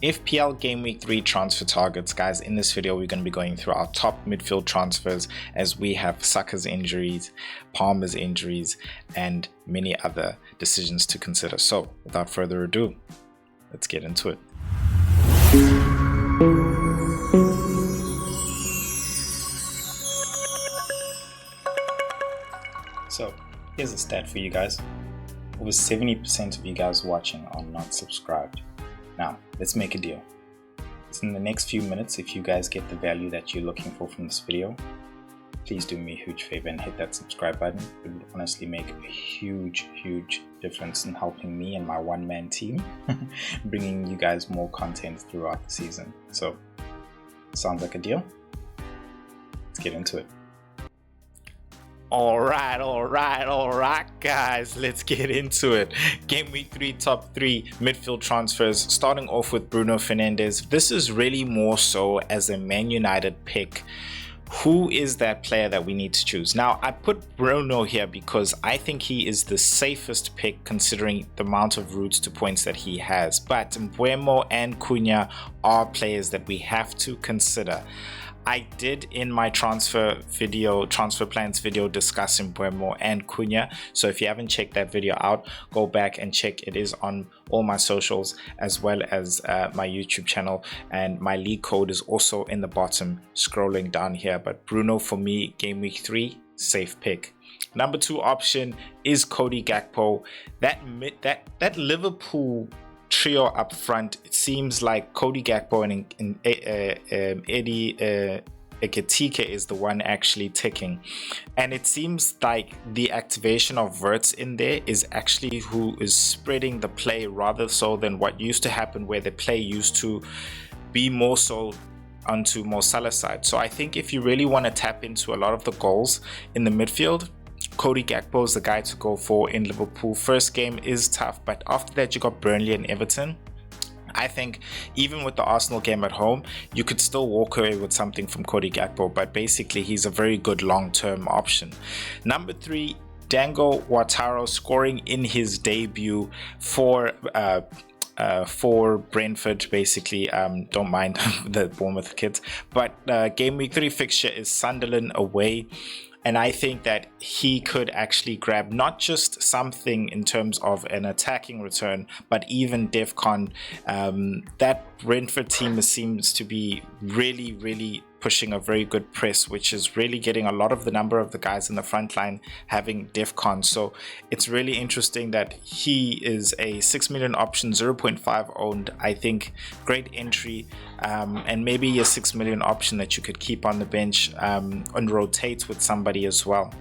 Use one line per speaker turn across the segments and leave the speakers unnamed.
FPL Gameweek 3 transfer targets. Guys, in this video we're going to be going through our top midfield transfers as we have Saka's injuries, Palmer's injuries, and many other decisions to consider. So without further ado, let's get into it. So here's a stat for you guys. Over 70% of you guys watching are not subscribed. Now, let's make a deal. So in the next few minutes, if you guys get the value that you're looking for from this video, please do me a huge favor and hit that subscribe button. It would honestly make a huge difference in helping me and my one-man team, bringing you guys more content throughout the season. So, sounds like a deal? Let's get into it. All right, guys, let's get into it. Game week 3 top 3 midfield transfers, starting off with Bruno Fernandes. This is really more so as a Man United pick. Who is that player that we need to choose? Now, I put Bruno here because I think he is the safest pick considering the amount of routes to points that he has. But Mbeumo and Cunha are players that we have to consider. I did in my transfer plans video discuss Mbeumo and Cunha. So if you haven't checked that video out, go back and check. It is on all my socials as well as my YouTube channel, and my league code is also in the bottom scrolling down here. But Bruno for me, game week 3, safe pick. Number 2 option is Cody Gakpo. That Liverpool trio up front, it seems like Cody Gakpo and Eddie Ekitike is the one actually ticking, and it seems like the activation of Wirtz in there is actually who is spreading the play rather so than what used to happen where the play used to be more so onto Mo Salah's side. So I think if you really want to tap into a lot of the goals in the midfield, Cody Gakpo is the guy to go for in Liverpool. First game is tough, but after that you got Burnley and Everton. I think even with the Arsenal game at home, you could still walk away with something from Cody Gakpo, but basically he's a very good long-term option. Number 3, Dango Ouattara, scoring in his debut for Brentford, basically. Don't mind the Bournemouth kids, but game week 3 fixture is Sunderland away. And I think that he could actually grab not just something in terms of an attacking return, but even DEFCON. That Brentford team seems to be really pushing a very good press, which is really getting a lot of the number of the guys in the front line having DEFCON. So it's really interesting that he is a 6 million option, 0.5 owned. I think great entry, and maybe a 6 million option that you could keep on the bench and rotate with somebody as well.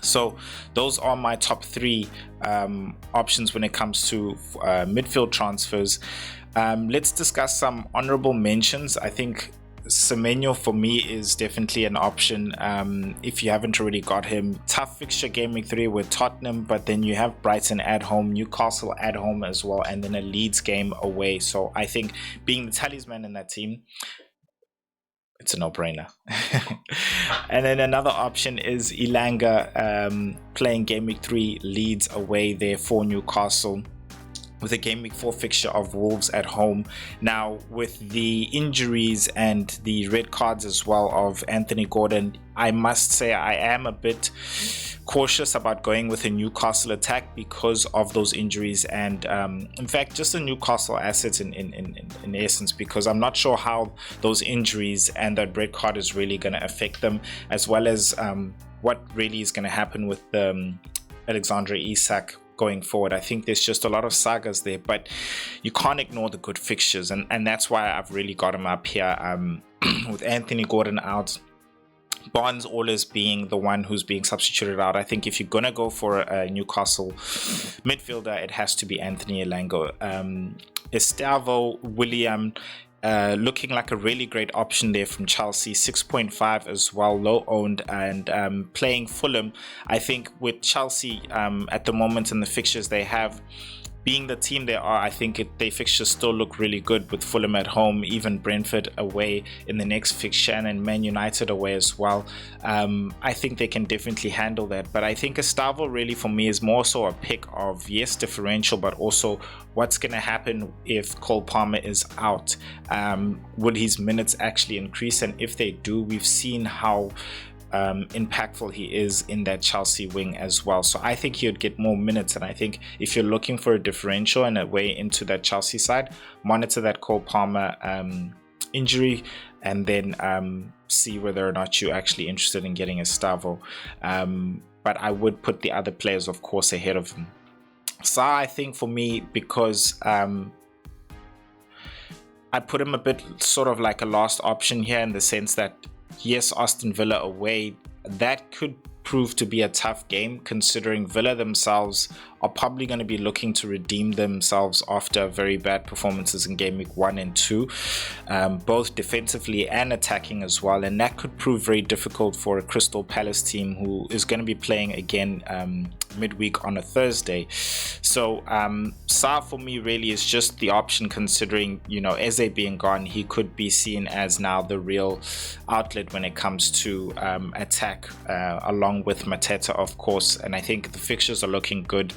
So those are my top 3 options when it comes to midfield transfers. Let's discuss some honorable mentions. I think Semenyo for me is definitely an option if you haven't already got him. Tough fixture game week 3 with Tottenham, but then you have Brighton at home, Newcastle at home as well, and then a Leeds game away. So I think being the talisman in that team, it's a no-brainer. And then another option is Elanga, playing game week 3 Leeds away there for Newcastle, with a game week 4 fixture of Wolves at home. Now, with the injuries and the red cards as well of Anthony Gordon, I must say I am a bit cautious about going with a Newcastle attack because of those injuries, and in fact just a Newcastle assets in essence, because I'm not sure how those injuries and that red card is really going to affect them, as well as what really is going to happen with Alexander Isak going forward. I think there's just a lot of sagas there, but you can't ignore the good fixtures, and that's why I've really got him up here with Anthony Gordon out, Barnes always being the one who's being substituted out. I think if you're gonna go for a Newcastle midfielder, it has to be Anthony Elanga. Estavo William, looking like a really great option there from Chelsea, 6.5 as well, low owned, and playing Fulham. I think with Chelsea at the moment in the fixtures they have, being the team they are, I think their fixtures still look really good, with Fulham at home, even Brentford away in the next fixture, and Man United away as well. I think they can definitely handle that. But I think Gustavo really for me is more so a pick of, yes, differential, but also what's going to happen if Cole Palmer is out. Will his minutes actually increase? And if they do, we've seen how impactful he is in that Chelsea wing as well. So I think he would get more minutes, and I think if you're looking for a differential and a way into that Chelsea side, monitor that Cole Palmer injury, and then see whether or not you're actually interested in getting Gustavo. But I would put the other players, of course, ahead of him. So I think for me, because I put him a bit sort of like a last option here, in the sense that yes, Aston Villa away, that could prove to be a tough game, considering Villa themselves are probably going to be looking to redeem themselves after very bad performances in game week 1 and 2, both defensively and attacking as well, and that could prove very difficult for a Crystal Palace team who is going to be playing again midweek on a Thursday. So Sa for me really is just the option, considering, you know, Eze being gone, he could be seen as now the real outlet when it comes to attack, along with Mateta, of course. And I think the fixtures are looking good.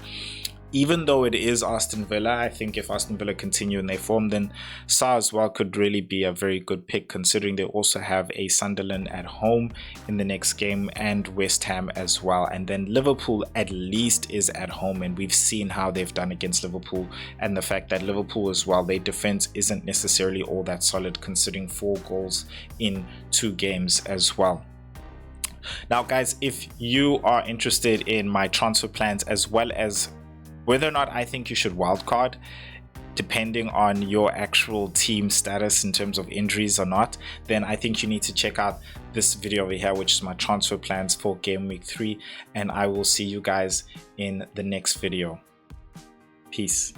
Even though it is Aston Villa, I think if Aston Villa continue in their form, then Sa as well could really be a very good pick, considering they also have a Sunderland at home in the next game, and West Ham as well. And then Liverpool at least is at home, and we've seen how they've done against Liverpool, and the fact that Liverpool as well, their defense isn't necessarily all that solid, considering 4 goals in 2 games as well. Now guys, if you are interested in my transfer plans, as well as whether or not I think you should wildcard, depending on your actual team status in terms of injuries or not, then I think you need to check out this video over here, which is my transfer plans for game week 3, and I will see you guys in the next video. Peace.